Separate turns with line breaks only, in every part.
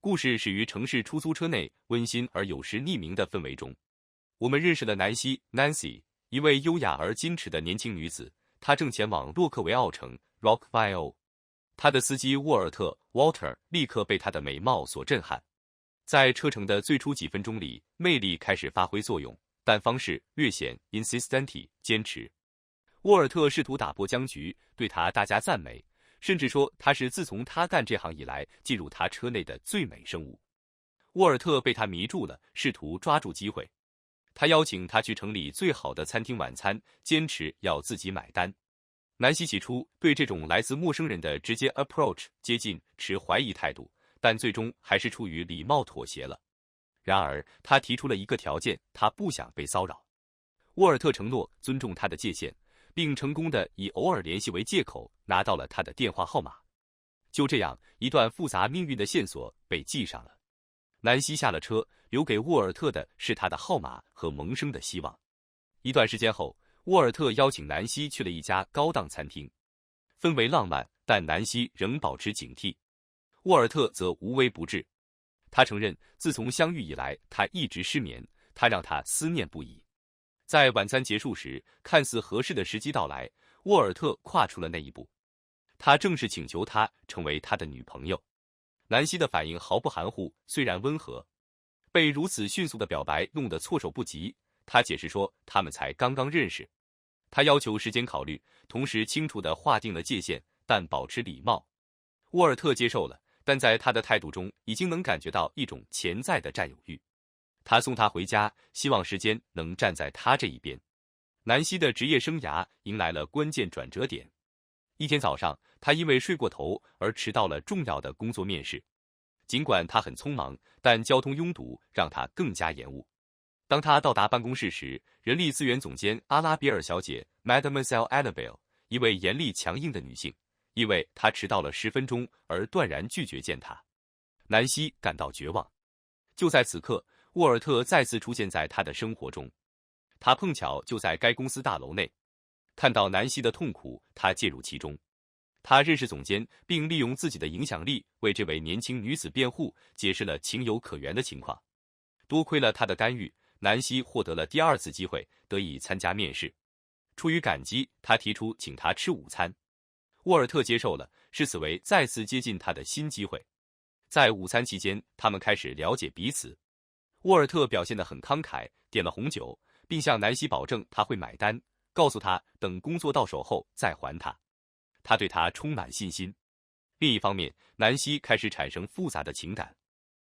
故事始于城市出租车内温馨而有时匿名的氛围中。我们认识了南希 （Nancy）， 一位优雅而矜持的年轻女子。她正前往洛克维奥城 （Rockville）。她的司机沃尔特 （Walter） 立刻被她的美貌所震撼。在车程的最初几分钟里，魅力开始发挥作用，但方式略显 insistente 坚持。沃尔特试图打破僵局，对他大加赞美，甚至说他是自从他干这行以来进入他车内的最美生物。沃尔特被他迷住了，试图抓住机会。他邀请他去城里最好的餐厅晚餐，坚持要自己买单。南希起初对这种来自陌生人的直接 approach 接近持怀疑态度，但最终还是出于礼貌妥协了。然而，他提出了一个条件，他不想被骚扰。沃尔特承诺尊重他的界限，并成功的以偶尔联系为借口拿到了他的电话号码。就这样，一段复杂命运的线索被系上了。南希下了车，留给沃尔特的是他的号码和萌生的希望。一段时间后，沃尔特邀请南希去了一家高档餐厅，氛围浪漫，但南希仍保持警惕。沃尔特则无微不至，他承认自从相遇以来，他一直失眠，他让他思念不已。在晚餐结束时，看似合适的时机到来，沃尔特跨出了那一步，他正式请求她成为他的女朋友。南希的反应毫不含糊，虽然温和，被如此迅速的表白弄得措手不及。他解释说，他们才刚刚认识。他要求时间考虑，同时清楚地划定了界限，但保持礼貌。沃尔特接受了，但在他的态度中已经能感觉到一种潜在的占有欲。他送她回家，希望时间能站在他这一边。南希的职业生涯迎来了关键转折点。一天早上，他因为睡过头而迟到了重要的工作面试。尽管他很匆忙，但交通拥堵让他更加延误。当他到达办公室时，人力资源总监阿拉比尔小姐 Mademoiselle Annabelle， 一位严厉强硬的女性，因为他迟到了10分钟而断然拒绝见他。南希感到绝望。就在此刻，沃尔特再次出现在他的生活中。他碰巧就在该公司大楼内。看到南希的痛苦，他介入其中。他认识总监，并利用自己的影响力为这位年轻女子辩护，解释了情有可原的情况。多亏了他的干预，南希获得了第2次机会，得以参加面试。出于感激，他提出请他吃午餐。沃尔特接受了，视此为再次接近他的新机会。在午餐期间，他们开始了解彼此。沃尔特表现得很慷慨，点了红酒，并向南希保证他会买单，告诉他等工作到手后再还他。他对他充满信心。另一方面，南希开始产生复杂的情感。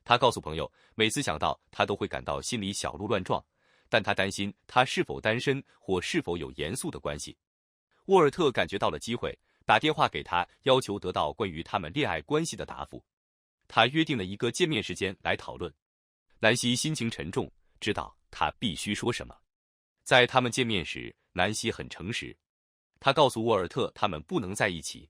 他告诉朋友，每次想到他都会感到心里小鹿乱撞，但他担心他是否单身或是否有严肃的关系。沃尔特感觉到了机会，打电话给他，要求得到关于他们恋爱关系的答复。他约定了一个见面时间来讨论。南希心情沉重，知道他必须说什么。在他们见面时，南希很诚实。他告诉沃尔特他们不能在一起，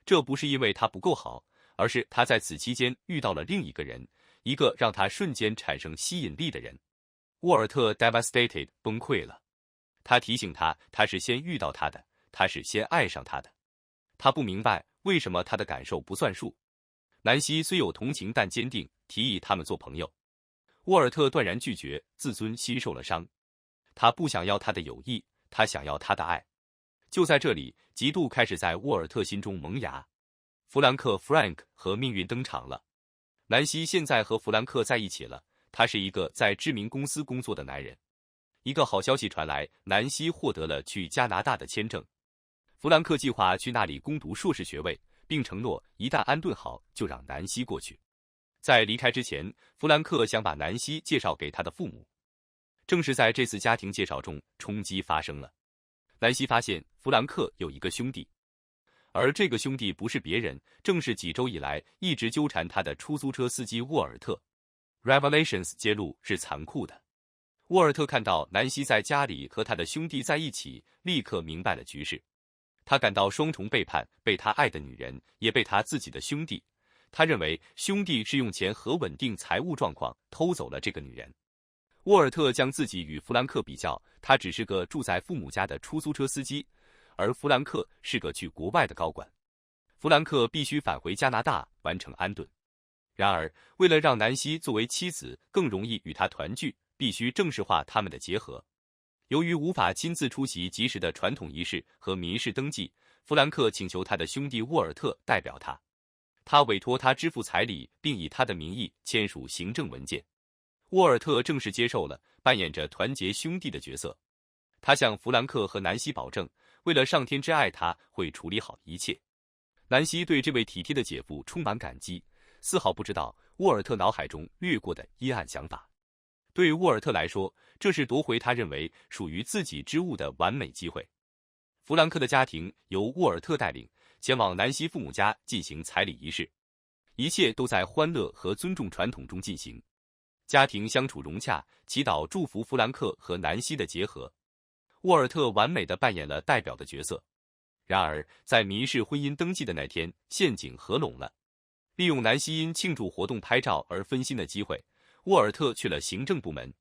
这不是因为他不够好，而是他在此期间遇到了另一个人，一个让他瞬间产生吸引力的人。沃尔特 devastated 崩溃了。他提醒他，他是先遇到他的，他是先爱上他的。他不明白为什么他的感受不算数。南希虽有同情但坚定，提议他们做朋友。沃尔特断然拒绝，自尊心受了伤。他不想要他的友谊，他想要他的爱。就在这里，嫉妒开始在沃尔特心中萌芽。弗兰克 Frank 和命运登场了。南希现在和弗兰克在一起了，他是一个在知名公司工作的男人。一个好消息传来，南希获得了去加拿大的签证。弗兰克计划去那里攻读硕士学位，并承诺一旦安顿好就让南希过去。在离开之前，弗兰克想把南希介绍给他的父母。正是在这次家庭介绍中，冲击发生了。南希发现弗兰克有一个兄弟，而这个兄弟不是别人，正是几周以来一直纠缠他的出租车司机沃尔特。Revelations 揭露是残酷的。沃尔特看到南希在家里和他的兄弟在一起，立刻明白了局势。他感到双重背叛，被他爱的女人，也被他自己的兄弟。他认为兄弟是用钱和稳定财务状况偷走了这个女人。沃尔特将自己与弗兰克比较，他只是个住在父母家的出租车司机，而弗兰克是个去国外的高管。弗兰克必须返回加拿大完成安顿。然而，为了让南希作为妻子更容易与他团聚，必须正式化他们的结合。由于无法亲自出席及时的传统仪式和民事登记，弗兰克请求他的兄弟沃尔特代表他。他委托他支付彩礼，并以他的名义签署行政文件。沃尔特正式接受了，扮演着团结兄弟的角色。他向弗兰克和南希保证，为了上天之爱，他会处理好一切。南希对这位体贴的姐夫充满感激，丝毫不知道沃尔特脑海中掠过的阴暗想法。对沃尔特来说，这是夺回他认为属于自己之物的完美机会。弗兰克的家庭由沃尔特带领，前往南希父母家进行彩礼仪式，一切都在欢乐和尊重传统中进行。家庭相处融洽，祈祷祝福弗兰克和南希的结合。沃尔特完美地扮演了代表的角色。然而，在民事婚姻登记的那天，陷阱合拢了。利用南希因庆祝活动拍照而分心的机会，沃尔特去了行政部门。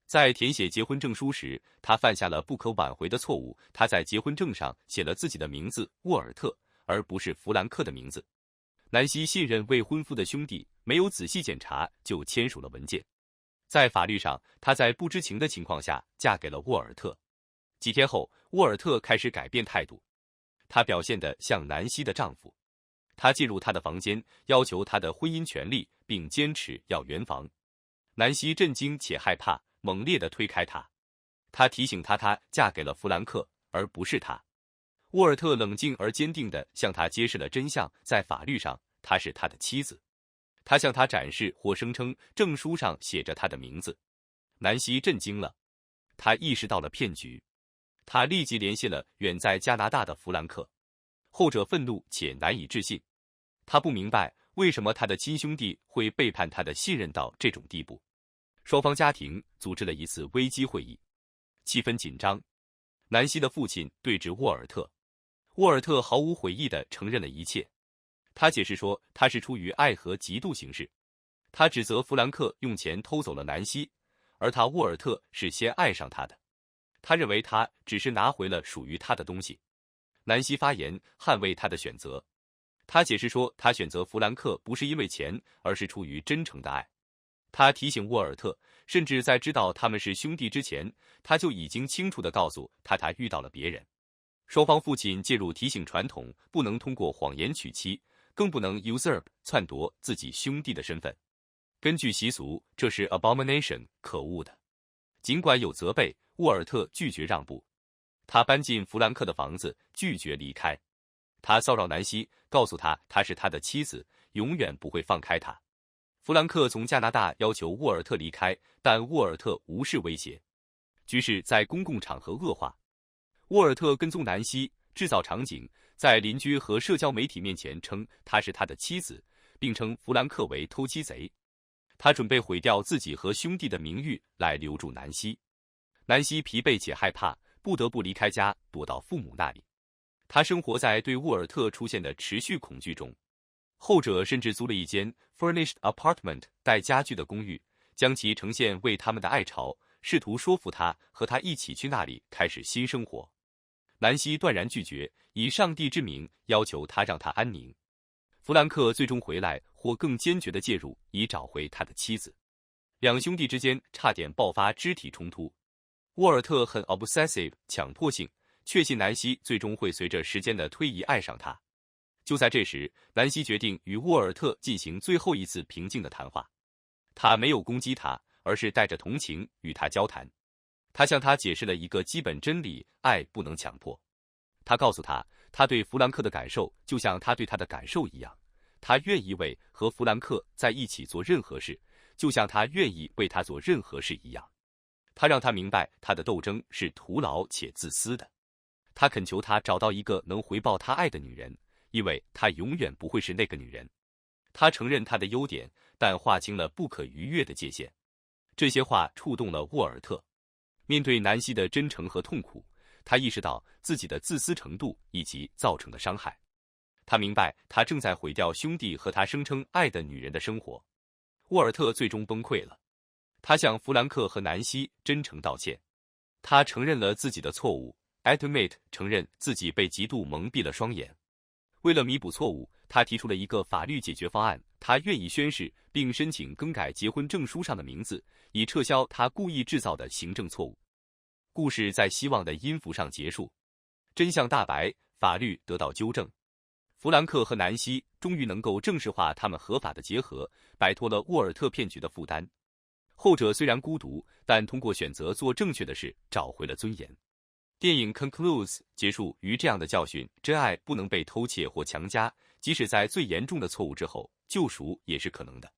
在填写结婚证书时，他犯下了不可挽回的错误。他在结婚证上写了自己的名字沃尔特，而不是弗兰克的名字。南希信任未婚夫的兄弟，没有仔细检查就签署了文件。在法律上，她在不知情的情况下嫁给了沃尔特。几天后，沃尔特开始改变态度，他表现得像南希的丈夫。他进入她的房间，要求她的婚姻权利，并坚持要圆房。南希震惊且害怕，猛烈地推开他。他提醒她嫁给了弗兰克，而不是他。沃尔特冷静而坚定地向他揭示了真相，在法律上，她是他的妻子。他向他展示或声称证书上写着他的名字。南希震惊了，他意识到了骗局。他立即联系了远在加拿大的弗兰克，后者愤怒且难以置信。他不明白为什么他的亲兄弟会背叛他的信任到这种地步。双方家庭组织了一次危机会议，气氛紧张。南希的父亲对峙沃尔特，沃尔特毫无悔意地承认了一切。他解释说，他是出于爱和嫉妒行事。他指责弗兰克用钱偷走了南希，而他沃尔特是先爱上他的。他认为他只是拿回了属于他的东西。南希发言捍卫他的选择。他解释说，他选择弗兰克不是因为钱，而是出于真诚的爱。他提醒沃尔特，甚至在知道他们是兄弟之前，他就已经清楚地告诉他遇到了别人。双方父亲介入提醒传统不能通过谎言娶妻，更不能 usurp 篡夺自己兄弟的身份。根据习俗，这是 abomination 可恶的。尽管有责备，沃尔特拒绝让步。他搬进弗兰克的房子，拒绝离开。他骚扰南希，告诉他是他的妻子，永远不会放开他。弗兰克从加拿大要求沃尔特离开，但沃尔特无视威胁。局势在公共场合恶化。沃尔特跟踪南希，制造场景，在邻居和社交媒体面前称她是他的妻子，并称弗兰克为偷妻贼。他准备毁掉自己和兄弟的名誉来留住南希。南希疲惫且害怕，不得不离开家，躲到父母那里。他生活在对沃尔特出现的持续恐惧中。后者甚至租了一间 furnished apartment 带家具的公寓，将其呈现为他们的爱巢，试图说服他和他一起去那里开始新生活。南希断然拒绝，以上帝之名要求他让他安宁。弗兰克最终回来，或更坚决地介入，以找回他的妻子。两兄弟之间差点爆发肢体冲突。沃尔特很 obsessive 强迫性，确信南希最终会随着时间的推移爱上他。就在这时，南希决定与沃尔特进行最后一次平静的谈话。他没有攻击他，而是带着同情与他交谈。他向他解释了一个基本真理：爱不能强迫。他告诉他，他对弗兰克的感受就像他对他的感受一样，他愿意为和弗兰克在一起做任何事，就像他愿意为他做任何事一样。他让他明白他的斗争是徒劳且自私的。他恳求他找到一个能回报他爱的女人，因为他永远不会是那个女人。他承认他的优点，但划清了不可逾越的界限。这些话触动了沃尔特。面对南希的真诚和痛苦，他意识到自己的自私程度以及造成的伤害。他明白他正在毁掉兄弟和他声称爱的女人的生活。沃尔特最终崩溃了。他向弗兰克和南希真诚道歉。他承认了自己的错误 ，admit 承认自己被嫉妒蒙蔽了双眼。为了弥补错误，他提出了一个法律解决方案，他愿意宣誓并申请更改结婚证书上的名字，以撤销他故意制造的行政错误。故事在希望的音符上结束，真相大白，法律得到纠正。弗兰克和南希终于能够正式化他们合法的结合，摆脱了沃尔特骗局的负担。后者虽然孤独，但通过选择做正确的事，找回了尊严。电影 concludes 结束于这样的教训：真爱不能被偷窃或强加，即使在最严重的错误之后，救赎也是可能的。